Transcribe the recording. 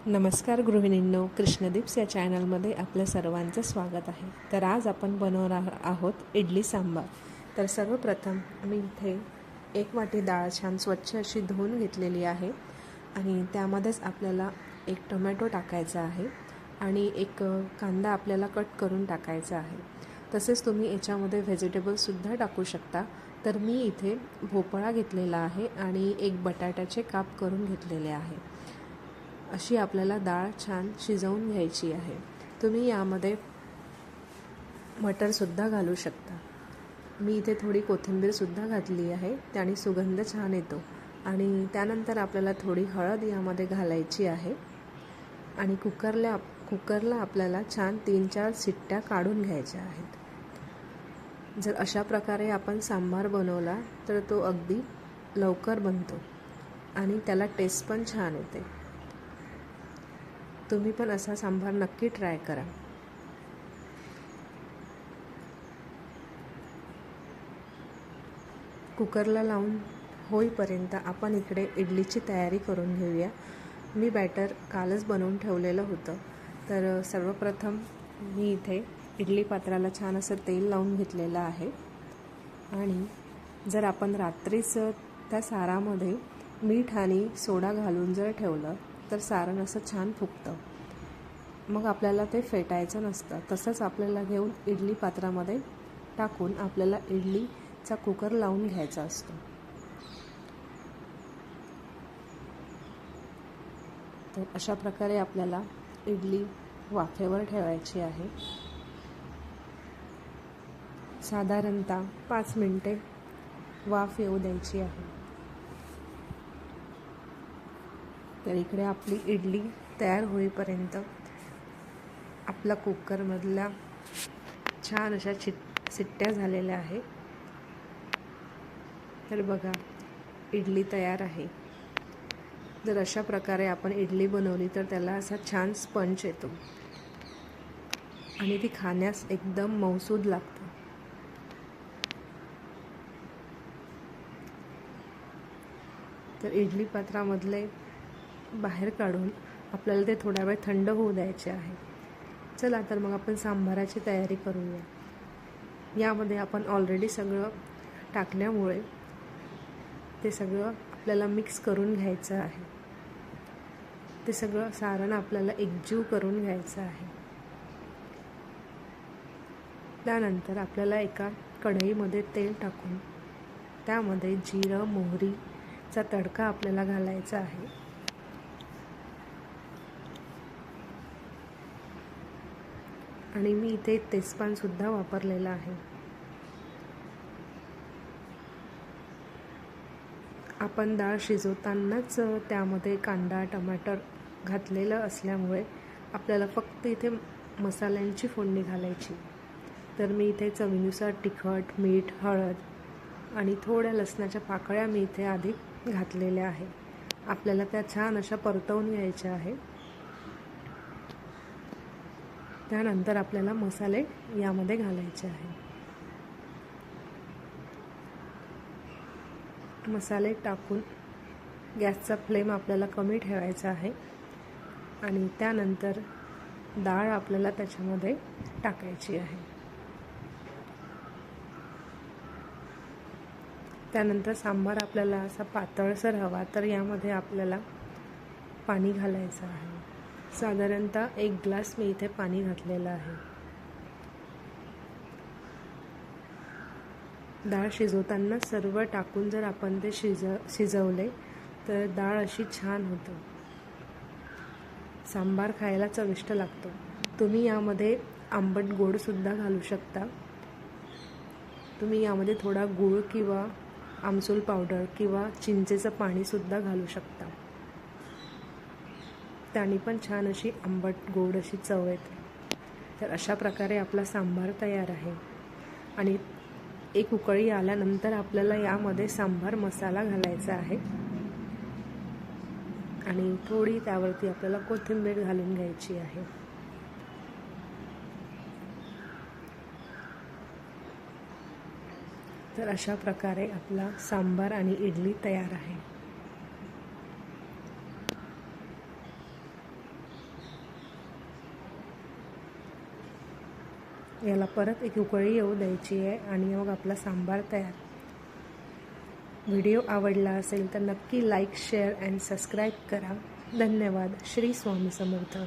नमस्कार गृहिणींनो, कृष्णदीप्स या चॅनलमध्ये आपल्या सर्वांचं स्वागत आहे। तर आज आपण बनवणार आहोत इडली सांबार। तर सर्वप्रथम मी इथे 1 वाटी डाळ छान स्वच्छ अशी धुवून घेतलेली आहे आणि त्यामध्येच आपल्याला 1 टोमॅटो टाकायचा आहे आणि 1 कांदा आपल्याला कट करून टाकायचा आहे। तसेच तुम्ही याच्यामध्ये व्हेजिटेबल्ससुद्धा टाकू शकता। तर मी इथे भोपळा घेतलेला आहे आणि 1 बटाट्याचे काप करून घेतलेले आहे। अशी आपल्याला डाळ छान शिजवून घ्यायची आहे। तुम्ही यामध्ये मटरसुद्धा घालू शकता। मी इथे थोडी कोथिंबीरसुद्धा घातली आहे, त्याने सुगंध छान येतो। आणि त्यानंतर आपल्याला थोडी हळद यामध्ये घालायची आहे आणि कुकरला आपल्याला छान 3-4 शिट्ट्या काढून घ्यायच्या आहेत। जर अशा प्रकारे आपण सांबार बनवला तर तो अगदी लवकर बनतो आणि त्याला टेस्ट पण छान येते। तुम्ही पण असा सांबार नक्की ट्राय करा। कुकरला लावून होईपर्यंत आपण इकडे इडलीची तयारी करून घेऊया। मी बॅटर कालच बनवून ठेवलेलं होतं। तर सर्वप्रथम मी इथे इडली पात्राला छान असं तेल लावून घेतलेलं आहे आणि जर आपण रात्रीच त्या सारामध्ये मीठ आणि सोडा घालून जर ठेवलं तर सारण असं छान फुगतं, मग आपल्याला ते फेटायचं नसतं। तसंच आपल्याला घेऊन इडली पात्रामध्ये टाकून आपल्याला इडलीचा कुकर लावून घ्यायचा असतो। तर अशा प्रकारे आपल्याला इडली वाफेवर ठेवायची आहे। साधारणतः 5 मिनिटे वाफ येऊ द्यायची आहे। तर इकडे आपली इडली तयार होईपर्यंत आपला कुकरमधला छान अशा शिट्ट्या झालेल्या आहे। तर बघा, इडली तयार आहे। जर अशा प्रकारे आपण इडली बनवली तर त्याला असा छान स्पंज येतो आणि ती खाण्यास एकदम मऊसूद लागते। तर इडली पात्रामधले बाहेर काढून आपल्याला ते थोडा वेळ थंड होऊ द्यायचे आहे। चला तर मग आपण सांबाराची तयारी करूया। यामध्ये आपण ऑलरेडी सगळं टाकल्यामुळे ते सगळं आपल्याला मिक्स करून घ्यायचं आहे। ते सगळं सारण आपल्याला एकजीव करून घ्यायचं आहे। त्यानंतर आपल्याला एका कढईमध्ये तेल टाकून त्यामध्ये जिरं मोहरीचा तडका आपल्याला घालायचा आहे। आणि मी इथे तेजपानसुद्धा वापरलेला आहे। आपण डाळ शिजवतानाच त्यामध्ये कांदा टमाटर घातलेलं असल्यामुळे आपल्याला फक्त इथे मसाल्यांची फोडणी घालायची। तर मी इथे चवीनुसार तिखट, मीठ, हळद आणि थोड्या लसणाच्या पाकळ्या मी इथे आधी घातलेल्या आहे। आपल्याला त्या छान अशा परतवून घ्यायच्या आहे। त्यानंतर आपल्याला मसाले यामध्ये घालायचे आहे। मसाले टाकून गॅसचा फ्लेम आपल्याला कमी ठेवायचा आहे आणि त्यानंतर डाळ आपल्याला त्याच्यामध्ये टाकायची आहे। त्यानंतर सांबार आपल्याला असा पातळसर हवा तर यामध्ये आपल्याला पाणी घालायचं आहे। साधारणतः 1 ग्लास मी इथे पाणी घातलेलं आहे। डाळ शिजवताना सर्व टाकून जर आपण ते शिजवले तर डाळ अशी छान होते। सांबार खायला चविष्ट लागतो। तुम्ही यामध्ये आंबट गोडसुद्धा घालू शकता। तुम्ही यामध्ये थोडा गूळ किंवा आमसूल पावडर किंवा चिंचेचं पाणीसुद्धा घालू शकता। त्याने पण छान अशी आंबट गोड अशी चव येते। तर अशा प्रकारे आपला सांबार तयार आहे। आणि 1 उकळी आल्यानंतर आपल्याला यामध्ये सांबार मसाला घालायचा आहे आणि थोडी त्यावरती आपल्याला कोथिंबीर घालून घ्यायची आहे। तर अशा प्रकारे आपला सांबार आणि इडली तयार आहे। याला परत एक उकळी येऊ द्यायची आहे आणि मग आपला सांबार तयार. व्हिडिओ आवडला असेल तर नक्की लाईक, शेअर अँड सबस्क्राईब करा. धन्यवाद. श्री स्वामी समर्थ.